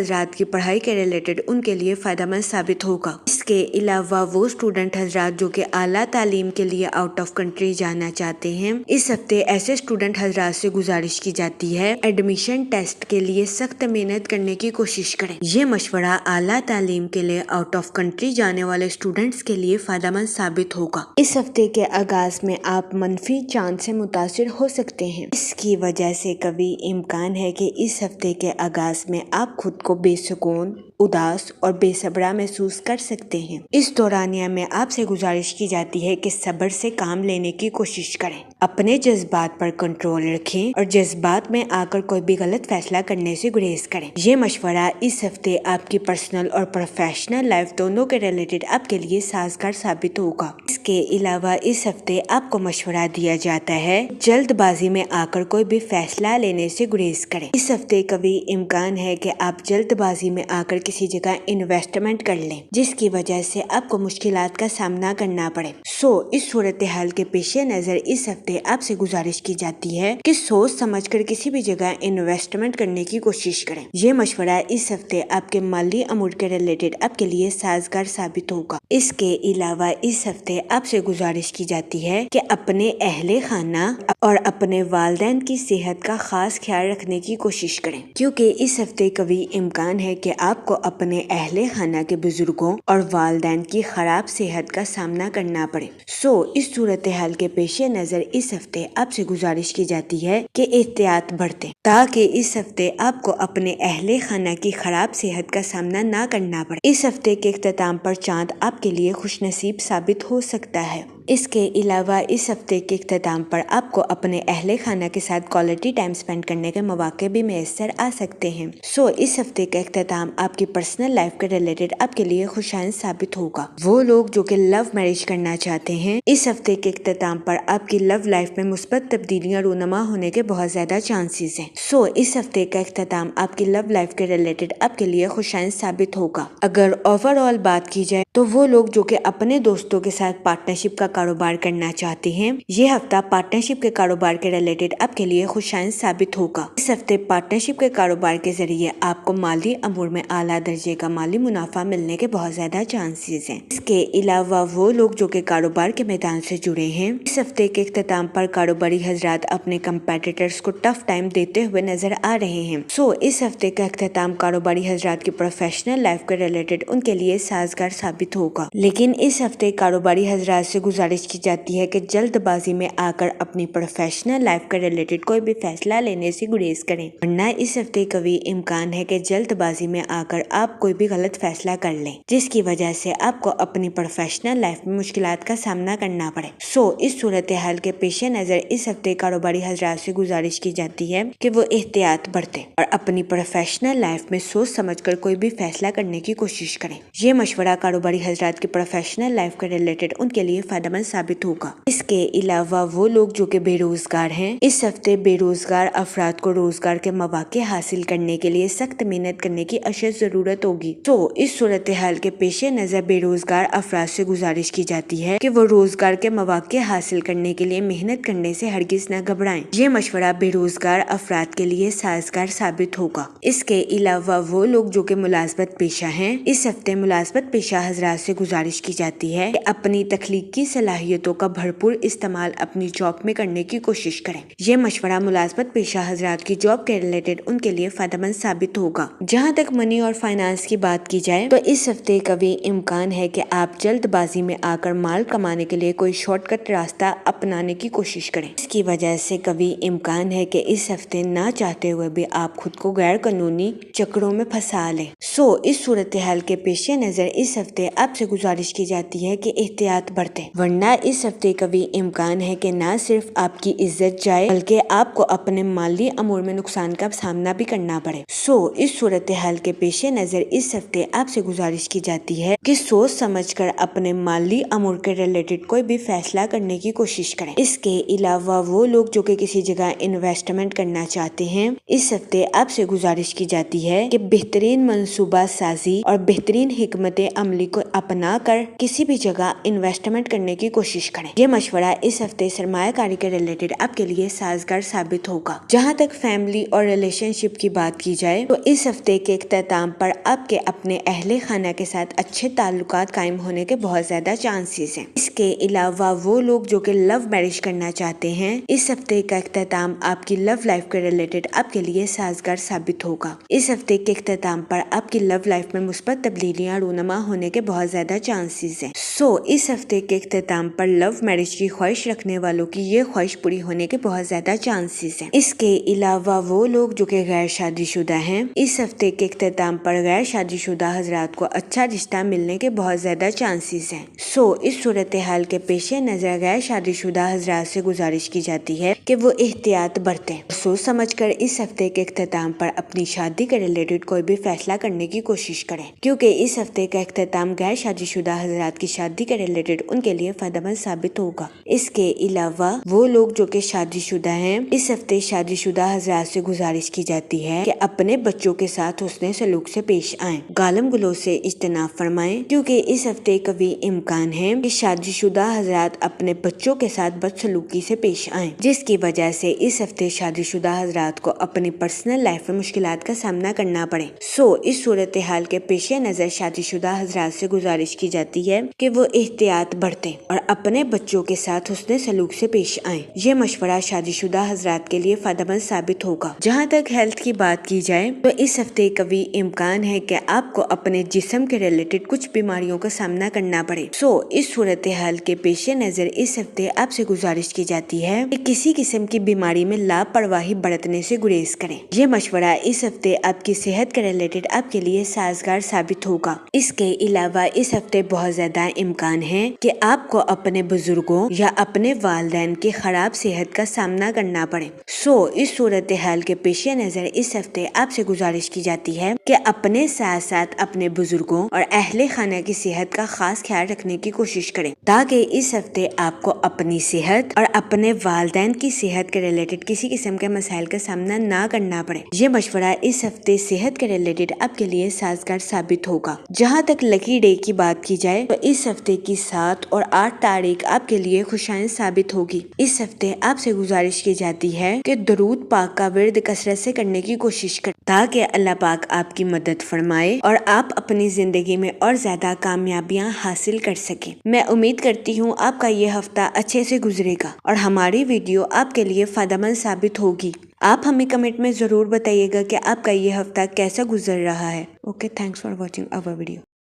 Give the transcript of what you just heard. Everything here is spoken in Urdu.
حضرات کی پڑھائی کے ریلیٹڈ ان کے لیے فائدہ مند ثابت ہوگا۔ اس کے علاوہ وہ اسٹوڈنٹ حضرات جو کہ اعلیٰ تعلیم کے لیے آؤٹ آف کنٹری جانا چاہتے ہیں، اس ہفتے ایسے اسٹوڈنٹ حضرات سے گزارش کی جاتی ہے ایڈمیشن ٹیسٹ کے لیے سخت محنت کرنے کی کوشش کریں۔ یہ مشورہ اعلیٰ تعلیم کے لیے آؤٹ آف کنٹری جانے والے اسٹوڈنٹس کے لیے فائدہ مند ثابت ہوگا۔ اس ہفتے کے آغاز میں آپ منفی چانس سے متاثر ہو سکتے ہیں۔ اس کی وجہ سے کبھی امکان ہے کہ اس ہفتے کے آغاز میں آپ خود کو بے سکون، اداس اور بے صبرا محسوس کر سکتے ہیں۔ اس دورانیہ میں آپ سے گزارش کی جاتی ہے کہ صبر سے کام لینے کی کوشش کریں، اپنے جذبات پر کنٹرول رکھیں اور جذبات میں آ کر کوئی بھی غلط فیصلہ کرنے سے گریز کریں۔ یہ مشورہ اس ہفتے آپ کی پرسنل اور پروفیشنل لائف دونوں کے ریلیٹڈ آپ کے لیے سازگار ثابت ہوگا۔ اس کے علاوہ اس ہفتے آپ کو مشورہ دیا جاتا ہے جلد بازی میں آ کر کوئی بھی فیصلہ لینے سے گریز کریں۔ اس ہفتے کبھی امکان ہے کہ آپ جلد بازی میں آ کر کسی جگہ انویسٹمنٹ کر لیں، جس کی وجہ سے آپ کو مشکلات کا سامنا کرنا پڑے۔ اس صورتحال کے پیش نظر اس ہفتے آپ سے گزارش کی جاتی ہے کہ سوچ سمجھ کر کسی بھی جگہ انویسٹمنٹ کرنے کی کوشش کریں۔ یہ مشورہ اس ہفتے آپ کے مالی امور کے ریلیٹڈ آپ کے لیے سازگار ثابت ہوگا۔ اس کے علاوہ اس ہفتے آپ سے گزارش کی جاتی ہے کہ اپنے اہل خانہ اور اپنے والدین کی صحت کا خاص خیال رکھنے کی کوشش کریں، کیونکہ اس ہفتے کبھی امکان ہے کہ آپ کو اپنے اہل خانہ کے بزرگوں اور والدین کی خراب صحت کا سامنا کرنا پڑے۔ اس صورتحال کے پیش نظر اس ہفتے آپ سے گزارش کی جاتی ہے کہ احتیاط برتیں تاکہ اس ہفتے آپ کو اپنے اہل خانہ کی خراب صحت کا سامنا نہ کرنا پڑے۔ اس ہفتے کے اختتام پر چاند آپ کے لیے خوش نصیب ثابت ہو سکتا ہے۔ اس کے علاوہ اس ہفتے کے اختتام پر آپ کو اپنے اہل خانہ کے ساتھ کوالٹی ٹائم سپینڈ کرنے کے مواقع بھی میسر آ سکتے ہیں۔ اس ہفتے کا اختتام آپ کی پرسنل لائف کے ریلیٹڈ آپ کے لیے خوشائند ثابت ہوگا۔ وہ لوگ جو کہ لو میرج کرنا چاہتے ہیں، اس ہفتے کے اختتام پر آپ کی لو لائف میں مثبت تبدیلیاں رونما ہونے کے بہت زیادہ چانسز ہیں۔ اس ہفتے کا اختتام آپ کی لو لائف کے ریلیٹڈ آپ کے لیے خوشائند ثابت ہوگا۔ اگر اوور آل بات کی جائے تو وہ لوگ جو کہ اپنے دوستوں کے ساتھ پارٹنرشپ کا کاروبار کرنا چاہتے ہیں، یہ ہفتہ پارٹنرشپ کے کاروبار کے ریلیٹڈ آپ کے لیے خوشائند ثابت ہوگا۔ اس ہفتے پارٹنرشپ کے کاروبار کے ذریعے آپ کو مالی امور میں اعلیٰ درجے کا مالی منافع ملنے کے بہت زیادہ چانسز ہیں۔ اس کے علاوہ وہ لوگ جو کہ کاروبار کے میدان سے جڑے ہیں، اس ہفتے کے اختتام پر کاروباری حضرات اپنے کمپیٹیٹرز کو ٹف ٹائم دیتے ہوئے نظر آ رہے ہیں۔ اس ہفتے کا اختتام کاروباری حضرات کی پروفیشنل لائف کے ریلیٹڈ ان کے لیے سازگار ثابت ہوگا، لیکن اس ہفتے کاروباری حضرات سے گزارش کی جاتی ہے کہ جلد بازی میں آ کر اپنی پروفیشنل لائف کے ریلیٹڈ کوئی بھی فیصلہ لینے سے گریز کریں، ورنہ اس ہفتے کبھی امکان ہے کہ جلد بازی میں آ کر آپ کوئی بھی غلط فیصلہ کر لیں، جس کی وجہ سے آپ کو اپنی پروفیشنل لائف میں مشکلات کا سامنا کرنا پڑے۔ اس صورتحال کے پیش نظر اس ہفتے کاروباری حضرات سے گزارش کی جاتی ہے کہ وہ احتیاط برتیں اور اپنی پروفیشنل لائف میں سوچ سمجھ کر کوئی بھی فیصلہ کرنے کی کوشش کریں۔ یہ مشورہ کاروباری حضرات کی پروفیشنل لائف کے ریلیٹڈ ان کے لیے فائدہ مند ثابت ہوگا۔ اس کے علاوہ وہ لوگ جو کہ بے روزگار ہیں، اس ہفتے بے روزگار افراد کو روزگار کے مواقع حاصل کرنے کے لیے سخت محنت کرنے کی اشد ضرورت ہوگی۔ اس صورتحال کے پیش نظر بے روزگار افراد سے گزارش کی جاتی ہے کہ وہ روزگار کے مواقع حاصل کرنے کے لیے محنت کرنے سے ہرگز نہ گھبرائیں۔ یہ مشورہ بے روزگار افراد کے لیے سازگار ثابت ہوگا۔ اس کے علاوہ وہ لوگ جو کہ ملازمت پیشہ ہیں، اس ہفتے ملازمت پیشہ حضرات سے گزارش کی جاتی ہے کہ اپنی تخلیقی صلاحیتوں کا بھرپور استعمال اپنی جاب میں کرنے کی کوشش کریں۔ یہ مشورہ ملازمت پیشہ حضرات کی جاب کے ریلیٹڈ ان کے لیے فائدہ مند ثابت ہوگا۔ جہاں تک منی اور فائنانس کی بات کی جائے تو اس ہفتے کبھی امکان ہے کہ آپ جلد بازی میں آ کر مال کمانے کے لیے کوئی شارٹ کٹ راستہ اپنانے کی کوشش کریں۔ اس کی وجہ سے کبھی امکان ہے کہ اس ہفتے نہ چاہتے ہوئے بھی آپ خود کو غیر قانونی چکروں میں پھنسا لیں۔ اس صورتحال کے پیش نظر اس ہفتے آپ سے گزارش کی جاتی ہے کہ احتیاط برتیں، ورنہ اس ہفتے کبھی امکان ہے کہ نہ صرف آپ کی عزت جائے بلکہ آپ کو اپنے مالی امور میں نقصان کا سامنا بھی کرنا پڑے۔ اس صورتحال کے پیش نظر اس ہفتے آپ سے گزارش کی جاتی ہے کہ سوچ سمجھ کر اپنے مالی امور کے ریلیٹڈ کوئی بھی فیصلہ کرنے کی کوشش کریں۔ اس کے علاوہ وہ لوگ جو کہ کسی جگہ انویسٹمنٹ کرنا چاہتے ہیں، اس ہفتے آپ سے گزارش کی جاتی ہے کہ بہترین منصوبہ سازی اور بہترین حکمت عملی کو اپنا کر کسی بھی جگہ انویسٹمنٹ کرنے کی کوشش کریں۔ یہ مشورہ اس ہفتے سرمایہ کاری کے ریلیٹڈ آپ کے لیے سازگار ثابت ہوگا۔ جہاں تک فیملی اور ریلیشن شپ کی بات کی جائے تو اس ہفتے کے اختتام پر آپ کے اپنے اہل خانہ کے ساتھ اچھے تعلقات قائم ہونے کے بہت زیادہ چانسز ہیں۔ اس کے علاوہ وہ لوگ جو کہ لو میرج کرنا چاہتے ہیں، اس ہفتے کا اختتام آپ کی لو لائف کے ریلیٹڈ آپ کے لیے سازگار ثابت ہوگا۔ اس ہفتے کے اختتام پر آپ کی لو لائف میں مثبت تبدیلیاں رونما ہونے کے بہت زیادہ چانسز ہیں۔ اس ہفتے کے اختتام پر لو میرج کی خواہش رکھنے والوں کی یہ خواہش پوری ہونے کے بہت زیادہ چانسز ہیں۔ اس کے علاوہ وہ لوگ جو کہ غیر شادی شدہ ہیں، اس ہفتے کے اختتام پر غیر شادی شدہ حضرات کو اچھا رشتہ ملنے کے بہت زیادہ چانسز ہیں۔ اس صورتحال کے پیش نظر غیر شادی شدہ حضرات سے گزارش کی جاتی ہے کہ وہ احتیاط برتیں، سوچ سمجھ کر اس ہفتے کے اختتام پر اپنی شادی کے ریلیٹڈ کوئی بھی فیصلہ کرنے کی کوشش کریں، کیونکہ اس ہفتے کا اختتام غیر شادی شدہ حضرات کی شادی کے ریلیٹڈ ان کے لیے فائدہ مند ثابت ہوگا۔ اس کے علاوہ وہ لوگ جو کہ شادی شدہ ہیں، اس ہفتے شادی شدہ حضرات سے گزارش کی جاتی ہے کہ اپنے بچوں کے ساتھ حسن سلوک سے پیش آئیں، گالم گلوچ سے اجتناب فرمائیں، کیونکہ اس ہفتے قوی امکان ہے کہ شادی شدہ حضرات اپنے بچوں کے ساتھ بدسلوکی سے پیش آئیں، جس کی وجہ سے اس ہفتے شادی شدہ حضرات کو اپنی پرسنل لائف میں مشکلات کا سامنا کرنا پڑے۔ اس صورتحال کے پیش نظر شادی شدہ حضرات سے گزارش کی جاتی ہے کہ وہ احتیاط برتیں اور اپنے بچوں کے ساتھ حسن سلوک سے پیش آئیں۔ یہ مشورہ شادی شدہ حضرات کے لیے فائدہ مند ثابت ہوگا۔ جہاں تک ہیلتھ کی بات کی جائے تو اس ہفتے قوی امکان ہے کہ آپ کو اپنے جسم کے ریلیٹڈ کچھ بیماریوں کا سامنا کرنا پڑے۔ اس صورتحال کے پیش نظر اس ہفتے آپ سے گزارش کی جاتی ہے کہ کسی قسم کی بیماری میں لاپرواہی برتنے سے گریز کریں۔ یہ مشورہ اس ہفتے آپ کی صحت کے ریلیٹڈ آپ کے لیے سازگار ثابت ہوگا۔ اس کے علاوہ اس ہفتے بہت زیادہ امکان ہے کہ آپ کو اپنے بزرگوں یا اپنے والدین کی خراب صحت کا سامنا کرنا پڑے۔ اس صورتحال کے پیش نظر اس ہفتے آپ سے گزارش کی جاتی ہے کہ اپنے ساتھ ساتھ اپنے بزرگوں اور اہل خانہ کی صحت کا خاص خیال رکھنے کی کوشش کریں، تاکہ اس ہفتے آپ کو اپنی صحت اور اپنے والدین کی صحت کے ریلیٹڈ کسی قسم کے مسائل کا سامنا نہ کرنا پڑے۔ یہ مشورہ اس ہفتے صحت کے ریلیٹڈ آپ کے لیے سازگار ثابت ہوگا۔ جہاں تک لکی ڈے کی بات کی جائے تو اس ہفتے کی 7 اور 8 تاریخ آپ کے لیے خوشائند ثابت ہوگی۔ اس ہفتے آپ سے گزارش کی جاتی ہے کہ درود پاک کا ورد کثرت سے کرنے کی کوشش کریں، تاکہ اللہ پاک آپ کی مدد فرمائے اور آپ اپنی زندگی میں اور زیادہ کامیابیاں حاصل کر سکیں۔ میں امید کرتی ہوں آپ کا یہ ہفتہ اچھے سے گزرے گا اور ہماری ویڈیو آپ کے لیے فائدہ مند ثابت ہوگی۔ آپ ہمیں کمنٹ میں ضرور بتائیے گا کہ آپ کا یہ ہفتہ کیسا گزر رہا ہے۔ Okay, thanks for watching our video.